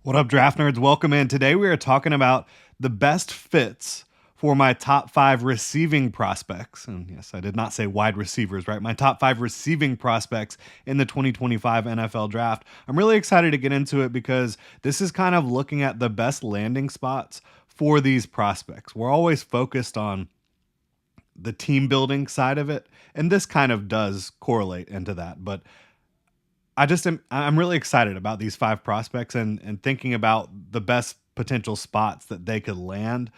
What up, draft nerds? Welcome in. Today we are talking about the best fits for my top five receiving prospects. And yes, I did not say wide receivers, right? My top five receiving prospects in the 2025 NFL draft. I'm really excited to get into it because this is kind of looking at the best landing spots for these prospects. We're always focused on the team building side of it, and this kind of does correlate into that. But I'm really excited about these five prospects and thinking about the best potential spots that they could land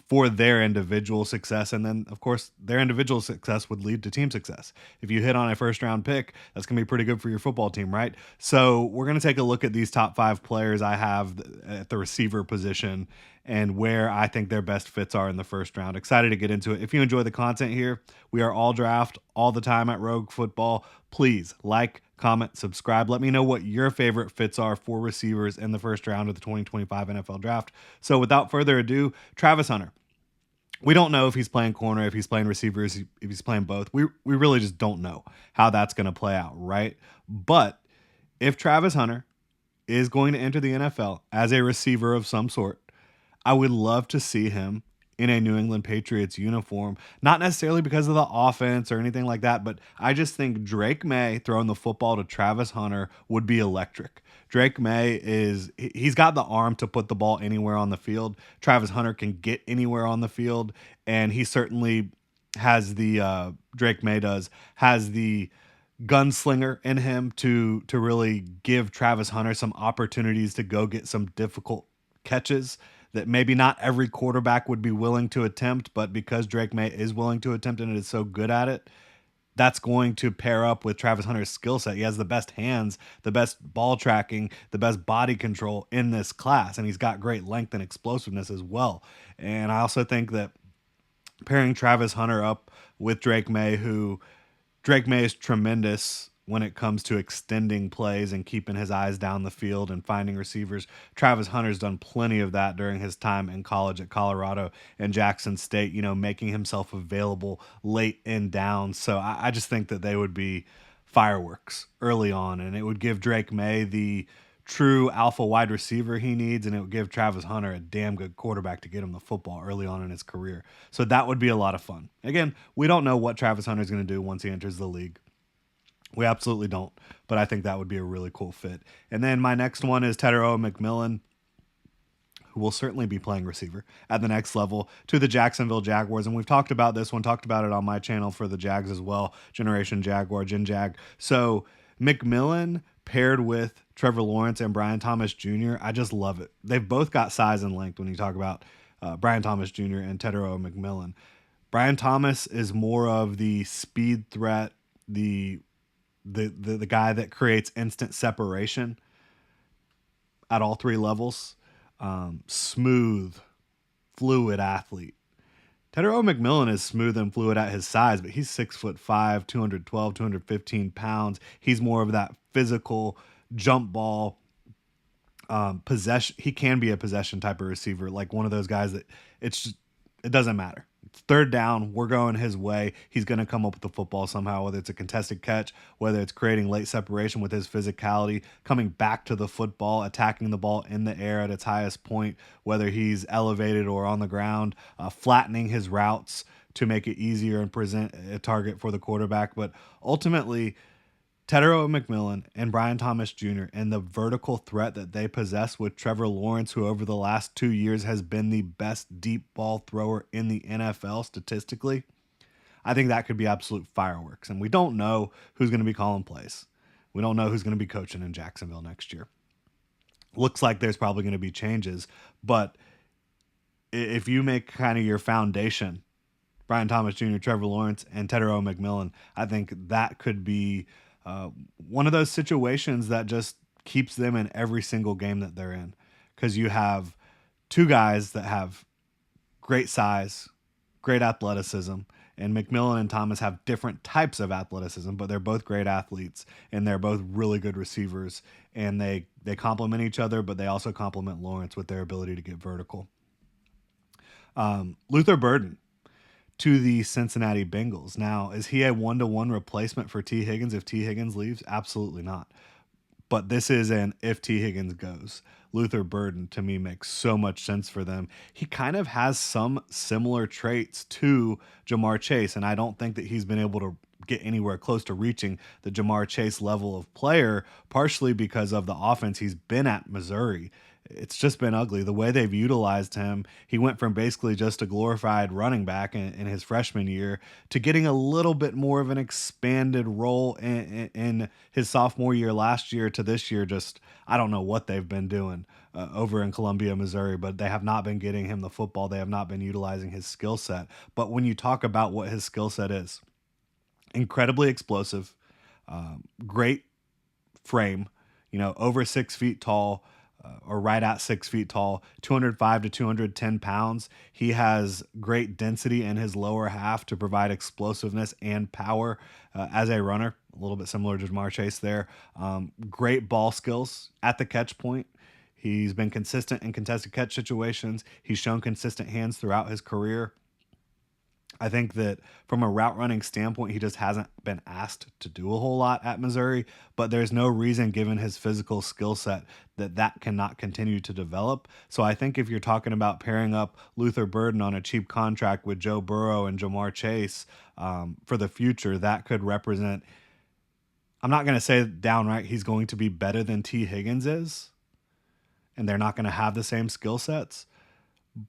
for their individual success, and then of course their individual success would lead to team success. If you hit on a first round pick, that's gonna be pretty good for your football team, right? So we're gonna take a look at these top five players I have at the receiver position and where I think their best fits are in the first round. Excited to get into it. If you enjoy the content here, we are all draft all the time at Rogue Football. Please like, comment, subscribe. Let me know what your favorite fits are for receivers in the first round of the 2025 NFL draft. So without further ado, Travis Hunter. We don't know if he's playing corner, if he's playing receivers, if he's playing both. We really just don't know how that's going to play out, right? But if Travis Hunter is going to enter the NFL as a receiver of some sort, I would love to see him in a New England Patriots uniform. Not necessarily because of the offense or anything like that, but I just think Drake May throwing the football to Travis Hunter would be electric. Drake May he's got the arm to put the ball anywhere on the field. Travis Hunter can get anywhere on the field, and he certainly has Drake May has the gunslinger in him to really give Travis Hunter some opportunities to go get some difficult catches that maybe not every quarterback would be willing to attempt, but because Drake May is willing to attempt and is so good at it, that's going to pair up with Travis Hunter's skill set. He has the best hands, the best ball tracking, the best body control in this class, and he's got great length and explosiveness as well. And I also think that pairing Travis Hunter up with Drake May is tremendous when it comes to extending plays and keeping his eyes down the field and finding receivers. Travis Hunter's done plenty of that during his time in college at Colorado and Jackson State, making himself available late in downs. So I just think that they would be fireworks early on, and it would give Drake May the true alpha wide receiver he needs, and it would give Travis Hunter a damn good quarterback to get him the football early on in his career. So that would be a lot of fun. Again, we don't know what Travis Hunter is going to do once he enters the league. We absolutely don't, but I think that would be a really cool fit. And then my next one is Tetairoa McMillan, who will certainly be playing receiver at the next level to the Jacksonville Jaguars. And we've talked about this one, talked about it on my channel for the Jags as well, Generation Jaguar, Gen Jag. So McMillan paired with Trevor Lawrence and Brian Thomas Jr., I just love it. They've both got size and length when you talk about Brian Thomas Jr. and Tetairoa McMillan. Brian Thomas is more of the speed threat, the guy that creates instant separation at all three levels. Smooth, fluid athlete. Tetairoa McMillan is smooth and fluid at his size, but he's 6'5", 212, 215 pounds. He's more of that physical jump ball possession. He can be a possession type of receiver, like one of those guys that it doesn't matter. It's third down, we're going his way. He's going to come up with the football somehow, whether it's a contested catch, whether it's creating late separation with his physicality, coming back to the football, attacking the ball in the air at its highest point, whether he's elevated or on the ground, flattening his routes to make it easier and present a target for the quarterback. But ultimately, Tetairoa McMillan and Brian Thomas Jr. and the vertical threat that they possess with Trevor Lawrence, who over the last 2 years has been the best deep ball thrower in the NFL statistically, I think that could be absolute fireworks. And we don't know who's going to be calling plays. We don't know who's going to be coaching in Jacksonville next year. Looks like there's probably going to be changes, but if you make kind of your foundation, Brian Thomas Jr., Trevor Lawrence, and Tetairoa McMillan, I think that could be one of those situations that just keeps them in every single game that they're in, because you have two guys that have great size, great athleticism, and McMillan and Thomas have different types of athleticism, but they're both great athletes and they're both really good receivers, and they complement each other, but they also complement Lawrence with their ability to get vertical. Luther Burden to the Cincinnati Bengals. Now, is he a one-to-one replacement for T. Higgins if T. Higgins leaves? Absolutely not. but this is an if T. Higgins goes. Luther Burden to me makes so much sense for them. He kind of has some similar traits to Jamar Chase, and I don't think that he's been able to get anywhere close to reaching the Jamar Chase level of player, partially because of the offense he's been at Missouri. It's just been ugly. The way they've utilized him, he went from basically just a glorified running back in his freshman year to getting a little bit more of an expanded role in his sophomore year last year to this year. Just, I don't know what they've been doing over in Columbia, Missouri, but they have not been getting him the football. They have not been utilizing his skill set. But when you talk about what his skill set is, incredibly explosive, great frame, over 6 feet tall, or right at 6 feet tall, 205 to 210 pounds. He has great density in his lower half to provide explosiveness and power as a runner, a little bit similar to Jamar Chase there. Great ball skills at the catch point. He's been consistent in contested catch situations. He's shown consistent hands throughout his career. I think that from a route running standpoint, he just hasn't been asked to do a whole lot at Missouri, but there's no reason, given his physical skill set, that cannot continue to develop. So I think if you're talking about pairing up Luther Burden on a cheap contract with Joe Burrow and Jamar Chase for the future, that could represent, I'm not going to say downright he's going to be better than T. Higgins is, and they're not going to have the same skill sets.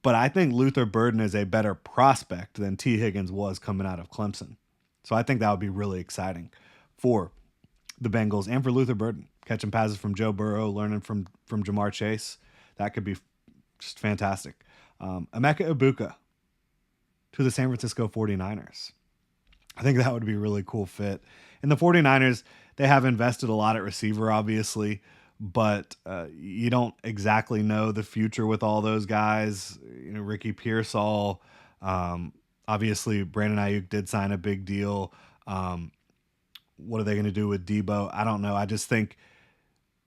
But I think Luther Burden is a better prospect than T. Higgins was coming out of Clemson. So I think that would be really exciting for the Bengals and for Luther Burden. Catching passes from Joe Burrow, learning from Jamar Chase. That could be just fantastic. Emeka Ibuka to the San Francisco 49ers. I think that would be a really cool fit. And the 49ers, they have invested a lot at receiver, obviously, but you don't exactly know the future with all those guys. Ricky Pearsall, obviously Brandon Ayuk did sign a big deal. What are they going to do with Debo? I don't know. I just think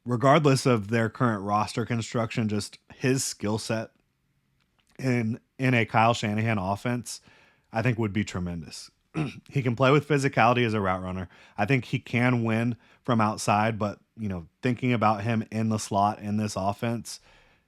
regardless of their current roster construction, just his skill set in a Kyle Shanahan offense, I think would be tremendous. He can play with physicality as a route runner. I think he can win from outside, but thinking about him in the slot in this offense,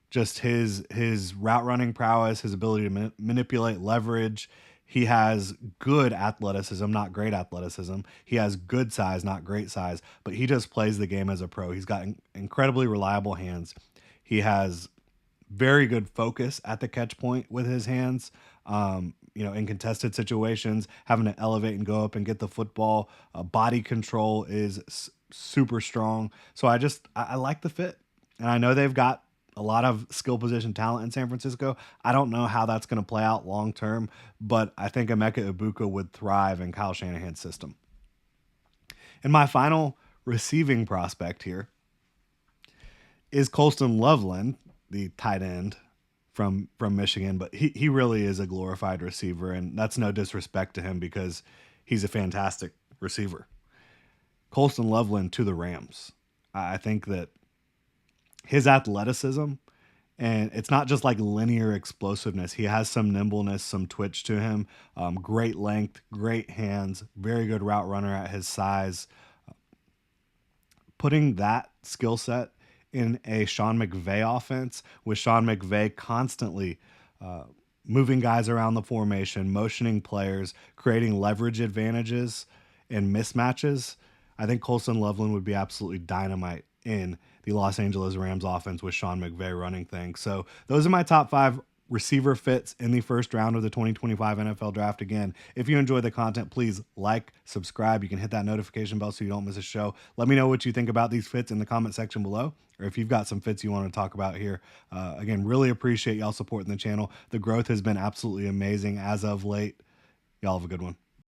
just his route running prowess, his ability to manipulate leverage. He has good athleticism, not great athleticism. He has good size, not great size, but he just plays the game as a pro. He's got incredibly reliable hands. He has very good focus at the catch point with his hands. In contested situations, having to elevate and go up and get the football. Body control is super strong. So I like the fit. And I know they've got a lot of skill position talent in San Francisco. I don't know how that's going to play out long term, but I think Emeka Ibuka would thrive in Kyle Shanahan's system. And my final receiving prospect here is Colston Loveland, the tight end from Michigan, but he really is a glorified receiver, and that's no disrespect to him because he's a fantastic receiver. Colston Loveland to the Rams. I think that his athleticism, and it's not just like linear explosiveness. He has some nimbleness, some twitch to him, great length, great hands, very good route runner at his size. Putting that skill set in a Sean McVay offense, with Sean McVay constantly moving guys around the formation, motioning players, creating leverage advantages and mismatches, I think Colston Loveland would be absolutely dynamite in the Los Angeles Rams offense with Sean McVay running things. So those are my top 5 receiver fits in the first round of the 2025 NFL Draft. Again, if you enjoy the content, please like, subscribe. You can hit that notification bell so you don't miss a show. Let me know what you think about these fits in the comment section below, or if you've got some fits you want to talk about here. Again, really appreciate y'all supporting the channel. The growth has been absolutely amazing as of late. Y'all have a good one.